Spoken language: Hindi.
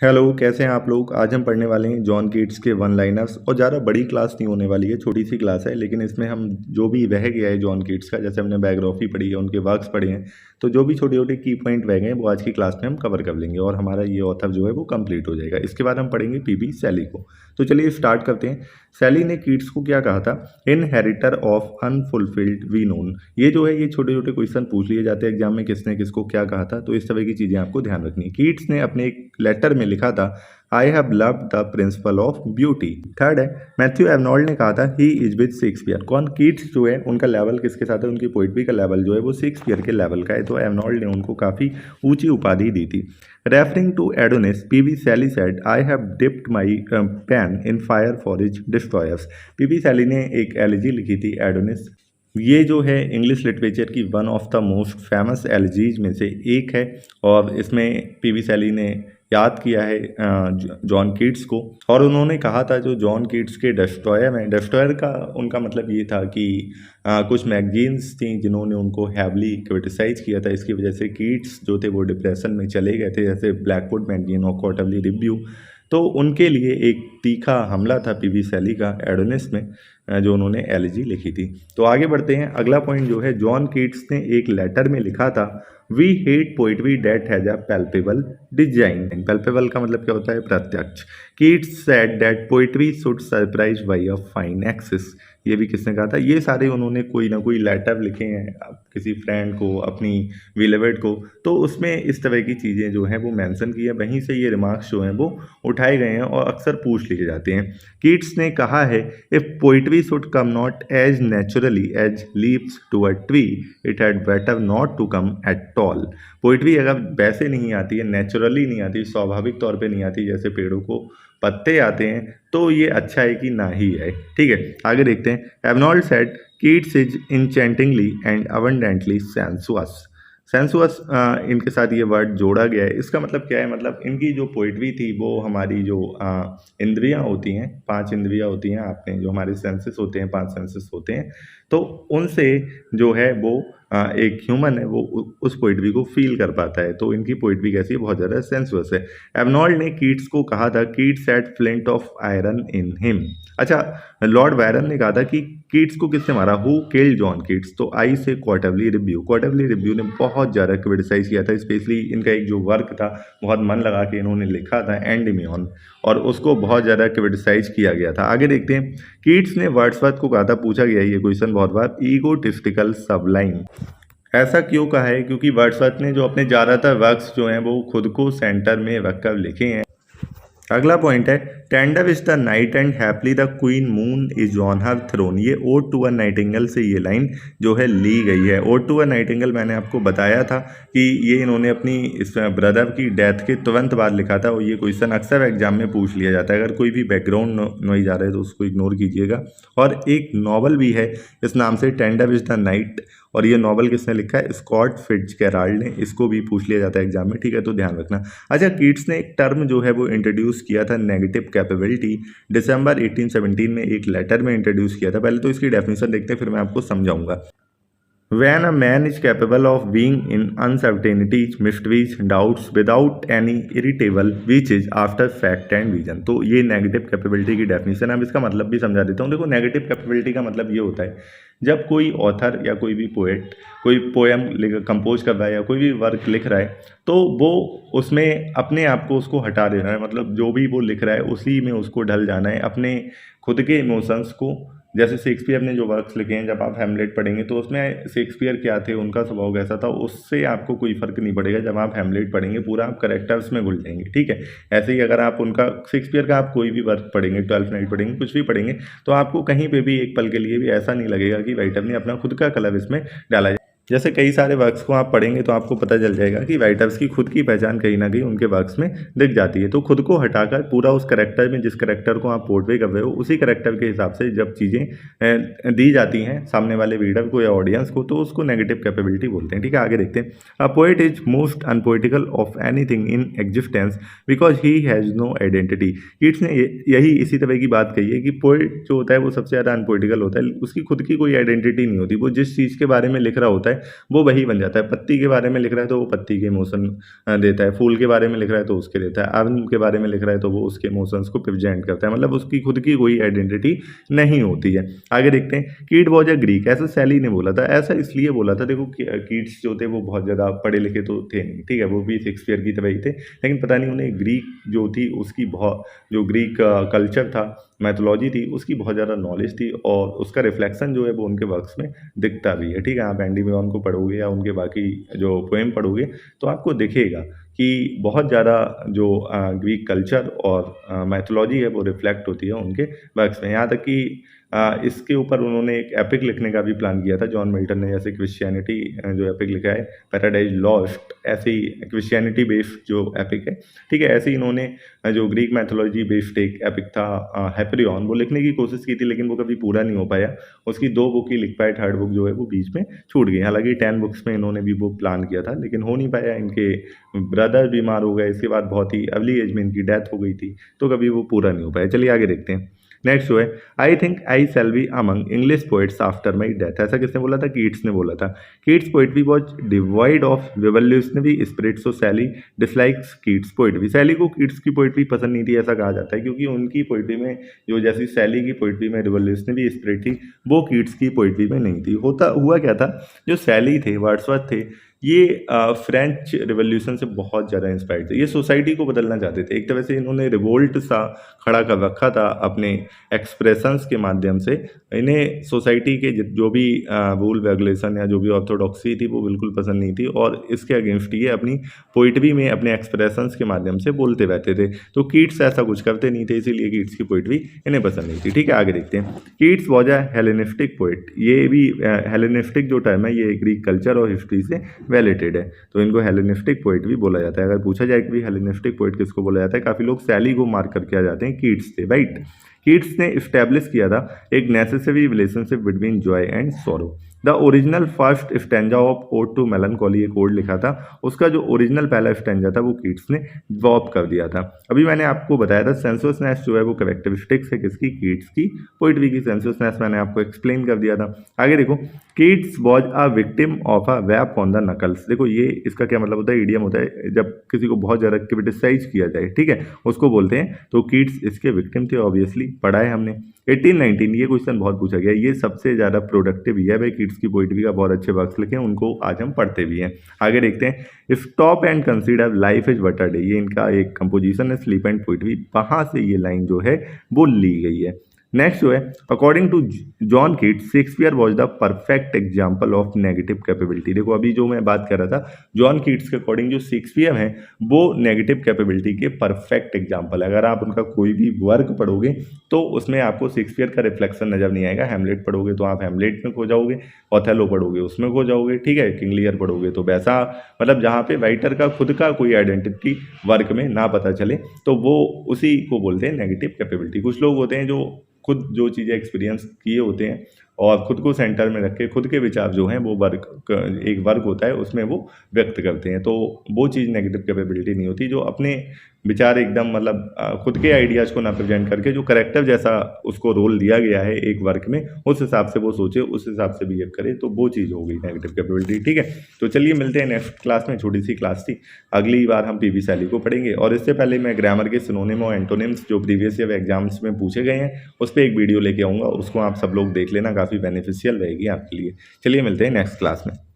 हेलो, कैसे हैं आप लोग। आज हम पढ़ने वाले हैं जॉन कीट्स के वन लाइनर्स। और ज़्यादा बड़ी क्लास नहीं होने वाली है, छोटी सी क्लास है, लेकिन इसमें हम जो भी रह गया है जॉन कीट्स का, जैसे हमने बायोग्राफी पढ़ी है, उनके वर्क्स पढ़े हैं, तो जो भी छोटे छोटे की पॉइंट रह गए हैं वो आज की क्लास में हम कवर कर लेंगे और हमारा ये ऑथर जो है वो कंप्लीट हो जाएगा। इसके बाद हम पढ़ेंगे पीबी सैली को। तो चलिए स्टार्ट करते हैं। सैली ने कीट्स को क्या कहा था? Inheritor of unfulfilled renown. ये जो है ये छोटे छोटे क्वेश्चन पूछ लिए जाते हैं एग्जाम में, किसने किसको क्या कहा था, तो इस तरह की चीज़ें आपको ध्यान रखनी है। कीट्स ने अपने एक लेटर में लिखा था, I have loved the principle of beauty. Third है, मैथ्यू एर्नोल्ड ने कहा था ही इज विद शेक्सपियर। कौन? कीट्स जो है उनका लेवल किसके साथ है? उनकी पोइट्री का लेवल जो है वो शेक्सपियर के लेवल का है, तो एर्नोल्ड ने उनको काफ़ी ऊंची उपाधि दी थी। Referring to Adonais, PB Shelley said I have dipped my pen in fire for his destroyers. PB Shelley ने एक एलिजी लिखी थी एडोनिस। ये जो है इंग्लिश लिटरेचर की one of the most famous elegies में से एक है, और इसमें पीबी सैली ने याद किया है जॉन कीट्स को। और उन्होंने कहा था जो जॉन कीट्स के डिस्ट्रॉयर में, डिस्ट्रॉयर का उनका मतलब ये था कि कुछ मैगजीन्स थी जिन्होंने उनको हैवली क्रिटिसाइज किया था, इसकी वजह से कीट्स जो थे वो डिप्रेशन में चले गए थे, जैसे ब्लैकवुड मैगजीन और क्वार्टरली रिव्यू। तो उनके लिए एक तीखा हमला था पीबी सैली का एडोनिस में, जो उन्होंने एलिजी लिखी थी। तो आगे बढ़ते हैं। अगला पॉइंट जो है, जॉन कीट्स ने एक लेटर में लिखा था, we hate poetry that has a palpable design. Palpable का मतलब क्या होता है? प्रत्यक्ष। Keats said that poetry should surprise by a fine excess. ये भी किसने कहा था? ये सारे उन्होंने कोई ना कोई लेटर लिखे हैं किसी फ्रेंड को, अपनी बिलीवर्ड को, तो उसमें इस तरह की चीज़ें जो हैं वो मेंशन की है, वहीं से ये रिमार्क्स जो हैं वो उठाए गए हैं और अक्सर पूछ लिए जाते हैं। कीट्स ने कहा है, if poetry should come not as naturally as leaves to a tree, it had better not to come at all. Poetry अगर वैसे नहीं आती है, नेचुरली नहीं आती, स्वाभाविक तौर पे नहीं आती, जैसे पेड़ों को पत्ते आते हैं, तो ये अच्छा है कि ना ही आए। ठीक है, आगे देखते हैं। Arnold said Keats is enchantingly and abundantly sensuous. Sensuous इनके साथ ये वर्ड जोड़ा गया है। इसका मतलब क्या है? मतलब इनकी जो पोइट्री थी वो हमारी जो इंद्रियां होती हैं, 5 इंद्रियां होती हैं, आपने जो हमारे सेंसेस होते हैं, 5 सेंसेस होते हैं, तो उनसे जो है वो एक ह्यूमन है वो उस पोइट्री को फील कर पाता है। तो इनकी पोइट्री कैसी है? बहुत ज़्यादा सेंसुअस है। एर्नोल्ड ने कीट्स को कहा था, Keats had flint of iron in him. अच्छा, लॉर्ड बायरन ने कहा था कि कीट्स को किसने मारा? Who killed John Keats? तो आई से क्वार्टरली रिव्यू। क्वार्टरली रिव्यू ने बहुत ज़्यादा क्रिटिसाइज किया था, स्पेशली इनका एक जो वर्क था, बहुत मन लगा के इन्होंने लिखा था एंडमियन, और उसको बहुत ज़्यादा क्रिटिसाइज किया गया था। आगे देखते हैं। कीट्स ने वर्ड्सवर्थ को कहा था, पूछा गया ये क्वेश्चन बहुत बार, ईगोटिस्टिकल सबलाइन। ऐसा क्यों कहा है? क्योंकि वर्ड्सवर्थ ने जो अपने ज़्यादातर वर्क्स जो हैं वो खुद को सेंटर में रखकर लिखे हैं। अगला पॉइंट है, tender is the night and happily the queen moon is on her throne. ये ओड टू अ नाइटिंगेल से ये लाइन जो है ली गई है। ओड टू अ नाइटिंगेल मैंने आपको बताया था कि ये इन्होंने अपनी इस ब्रदर की डेथ के तुरंत बाद लिखा था, और ये क्वेश्चन अक्सर एग्जाम में पूछ लिया जाता है। अगर कोई भी बैकग्राउंड नॉइज आ रहा है तो उसको इग्नोर कीजिएगा। और एक नॉवल भी है इस नाम से, टेंडर इज द नाइट, और ये नॉवल किसने लिखा है? स्कॉट फिट्जगेराल्ड ने। इसको भी पूछ लिया जाता है एग्जाम में, ठीक है, तो ध्यान रखना। अच्छा, कीट्स ने एक टर्म जो है वो इंट्रोड्यूस किया था, नेगेटिव कैपेबिलिटी, दिसंबर 1817 में एक लेटर में इंट्रोड्यूस किया था। पहले तो इसकी डेफिनेशन देखते हैं, फिर मैं आपको समझाऊंगा। When a man is capable of being in uncertainties, mysteries, doubts without any irritable, which is after fact and vision। तो ये नेगेटिव कैपेबिलिटी की डेफिनेशन है। अब इसका मतलब भी समझा देता हूँ। देखो, नेगेटिव कैपेबिलिटी का मतलब ये होता है, जब कोई ऑथर या कोई भी पोएट कोई पोएम कंपोज कर रहा है या कोई भी वर्क लिख रहा है, तो वो उसमें अपने आप को उसको हटा देना है। मतलब जो भी वो लिख रहा है उसी में उसको ढल जाना है, अपने खुद के इमोशंस को। जैसे शेक्सपियर ने जो वर्क्स लिखे हैं, जब आप हैमलेट पढ़ेंगे तो उसमें शेक्सपियर क्या थे, उनका स्वभाव कैसा था, उससे आपको कोई फर्क नहीं पड़ेगा। जब आप हैमलेट पढ़ेंगे पूरा आप करेक्टर्स में घुल जाएंगे, ठीक है। ऐसे ही अगर आप उनका शेक्सपियर का आप कोई भी वर्क पढ़ेंगे, 12th नाइट पढ़ेंगे, कुछ भी पढ़ेंगे, तो आपको कहीं पे भी एक पल के लिए भी ऐसा नहीं लगेगा कि राइटर ने अपना खुद का कलर इसमें डाला है। जैसे कई सारे वर्क्स को आप पढ़ेंगे तो आपको पता चल जाएगा कि राइटर्स की खुद की पहचान कहीं ना कहीं उनके वर्क्स में दिख जाती है। तो खुद को हटाकर पूरा उस करेक्टर में, जिस करेक्टर को आप पोर्ट्रे कर रहे हो, उसी करेक्टर के हिसाब से जब चीज़ें दी जाती हैं सामने वाले रीडर को या ऑडियंस को, तो उसको नेगेटिव कैपेबिलिटी बोलते हैं, ठीक है। आगे देखते हैं। A poet is most unpoetical of anything in existence because he has no identity. Keats ने यही इसी तरह की बात कही है कि पोएट जो होता है वो सबसे ज़्यादा अनपोइटिकल होता है, उसकी खुद की कोई आइडेंटिटी नहीं होती। वो जिस चीज़ के बारे में लिख रहा होता है है वो वही बन जाता है। पत्ती के बारे में लिख रहा है तो वो पत्ती के इमोशन देता है, फूल के बारे में लिख रहा है तो उसके देता है, आम के बारे में लिख रहा है तो वो उसके इमोशंस को प्रेजेंट करता है, मतलब उसकी खुद की कोई आइडेंटिटी नहीं होती है। आगे देखते हैं, कीट वॉज अ ग्रीक, ऐसा शैली ने बोला था। ऐसा इसलिए बोला था, देखो कीट्स जो थे वो बहुत ज़्यादा पढ़े लिखे तो थे नहीं, ठीक है, वो भी शेक्सपियर की तरह ही थे, लेकिन पता नहीं उन्हें ग्रीक जो थी उसकी बहुत, जो ग्रीक कल्चर था, मैथोलॉजी थी, उसकी बहुत ज़्यादा नॉलेज थी और उसका रिफ्लेक्शन जो है वो उनके वर्क्स में दिखता भी है। ठीक है, आप एंडीमियन को पढ़ोगे या उनके बाकी जो पोएम पढ़ोगे तो आपको दिखेगा कि बहुत ज़्यादा जो ग्रीक कल्चर और मैथोलॉजी है वो रिफ्लेक्ट होती है उनके वर्क्स में। यहाँ तक कि इसके ऊपर उन्होंने एक एपिक लिखने का भी प्लान किया था जॉन मिल्टन ने, जैसे क्रिश्चियनिटी जो एपिक लिखा है पैराडाइज लॉस्ट, ऐसे ही क्रिश्चियनिटी बेस्ड जो एपिक है, ठीक है, ऐसे ही इन्होंने जो ग्रीक मैथोलॉजी बेस्ड एक एपिक था हैपेरियन, वो लिखने की कोशिश की थी लेकिन वो कभी पूरा नहीं हो पाया। उसकी 2 बुक ही लिख पाए, थर्ड बुक जो है वो बीच में छूट गई। हालांकि 10 बुक्स में इन्होंने भी वो प्लान किया था लेकिन हो नहीं पाया, इनके ब्रदर बीमार हो गए, इसके बाद बहुत ही अर्ली एज में इनकी डेथ हो गई थी, तो कभी वो पूरा नहीं हो पाया। चलिए आगे देखते हैं। नेक्स्ट जो है, I think I shall be among English poets after my death, ऐसा किसने बोला था? कीट्स ने बोला था। Keats poetry was devoid of revolutionary spirit, so Shelley dislikes Keats poetry. Shelley को कीट्स की पोइट्री पसंद नहीं थी ऐसा कहा जाता है, क्योंकि उनकी पोइट्री में जो जैसी सैली की पोइट्री में रिवोल्यूशनरी स्पिरिट थी वो कीट्स की पोइट्री में नहीं थी। हुआ क्या था, जो सैली थे, वर्ड्सवर्थ थे, ये फ्रेंच रिवॉल्यूशन से बहुत ज़्यादा इंस्पायर्ड थे। ये सोसाइटी को बदलना चाहते थे, एक तरह से इन्होंने रिवोल्ट सा खड़ा कर रखा था अपने एक्सप्रेशंस के माध्यम से। इन्हें सोसाइटी के जो भी रूल रेगुलेशन या जो भी ऑर्थोडॉक्सी थी वो बिल्कुल पसंद नहीं थी और इसके अगेंस्ट ये अपनी पोइट्री में अपने एक्सप्रेशंस के माध्यम से बोलते रहते थे। तो कीट्स ऐसा कुछ करते नहीं थे, इसीलिए कीट्स की पोइट्री इन्हें पसंद नहीं थी। ठीक है, आगे देखते हैं। Keats was a Hellenistic poet, ये भी हेलेनिस्टिक जो टर्म है ये ग्रीक कल्चर और हिस्ट्री से रिलेटेड है, तो इनको हेलेनिस्टिक पोइट भी बोला जाता है। अगर पूछा जाए कि हेलेनिस्टिक पोइट किसको बोला जाता है, काफ़ी लोग सैली को मार्क करके आ जाते हैं, कीट्स से, राइट। कीट्स ने इस्टेब्लिश किया था एक necessary relationship between joy and sorrow. The original first stanza of ode to melancholy, एक ओड लिखा था, उसका जो ओरिजिनल पहला स्टैंजा था वो कीट्स ने ड्रॉप कर दिया था। अभी मैंने आपको बताया था सेंसुअसनेस जो है वो कैरेक्टरिस्टिक्स है किसकी, कीट्स की पोइट्री की। सेंसुअसनेस मैंने आपको एक्सप्लेन कर दिया था। आगे देखो, Keats was a victim of a rap on the knuckles. देखो ये इसका क्या मतलब होता है, इडियम होता है जब किसी को बहुत ज़्यादा क्रिटिसाइज किया जाए, ठीक है, उसको बोलते हैं। तो कीट्स इसके विक्टिम थे, ऑब्वियसली पढ़ा है हमने। 1819, ये क्वेश्चन बहुत पूछा गया, ये सबसे ज़्यादा प्रोडक्टिव ही है भाई, कीट्स की पोइट्री का बहुत अच्छे वर्क्स लिखे हैं, उनको आज हम पढ़ते भी हैं। आगे देखते हैं। Stop and consider life is but a day, ये इनका एक कंपोजिशन है, स्लीप एंड पोइट्री, वहाँ से ये लाइन जो है वो ली गई है। नेक्स्ट जो है, according to John Keats, Shakespeare was the perfect example of negative capability. देखो अभी जो मैं बात कर रहा था, जॉन कीट्स के अकॉर्डिंग जो शेक्सपियर है वो नेगेटिव कैपेबिलिटी के परफेक्ट एग्जाम्पल है। अगर आप उनका कोई भी वर्क पढ़ोगे तो उसमें आपको शेक्सपियर का रिफ्लेक्शन नजर नहीं आएगा। हैमलेट पढ़ोगे तो आप हैमलेट में खो जाओगे, ओथेलो पढ़ोगे उसमें खो जाओगे, ठीक है, किंग लियर पढ़ोगे तो वैसा, मतलब जहाँ पे राइटर का खुद का कोई आइडेंटिटी वर्क में ना पता चले तो वो उसी को बोलते हैं नेगेटिव कैपेबिलिटी। कुछ लोग होते हैं जो खुद जो चीज़ें एक्सपीरियंस किए होते हैं और खुद को सेंटर में रख के खुद के विचार जो हैं वो एक वर्क होता है उसमें वो व्यक्त करते हैं, तो वो चीज़ नेगेटिव कैपेबिलिटी नहीं होती। जो अपने विचार एकदम मतलब खुद के आइडियाज़ को ना प्रेजेंट करके जो करेक्टर जैसा उसको रोल दिया गया है एक वर्क में, उस हिसाब से वो सोचे, उस हिसाब से बिहेव करे, तो वो चीज़ हो गई नेगेटिव कैपेबिलिटी। ठीक है, तो चलिए मिलते हैं नेक्स्ट क्लास में। छोटी सी क्लास थी, अगली बार हम पीवी सैली को पढ़ेंगे और इससे पहले मैं ग्रामर के सिनोनिम और एंटोनिम्स जो प्रीवियस ईयर एग्जाम्स में पूछे गए हैं उस पर एक वीडियो लेके आऊँगा, उसको आप सब लोग देख लेना, काफ़ी बेनिफिशियल रहेगी आपके लिए। चलिए मिलते हैं नेक्स्ट क्लास में।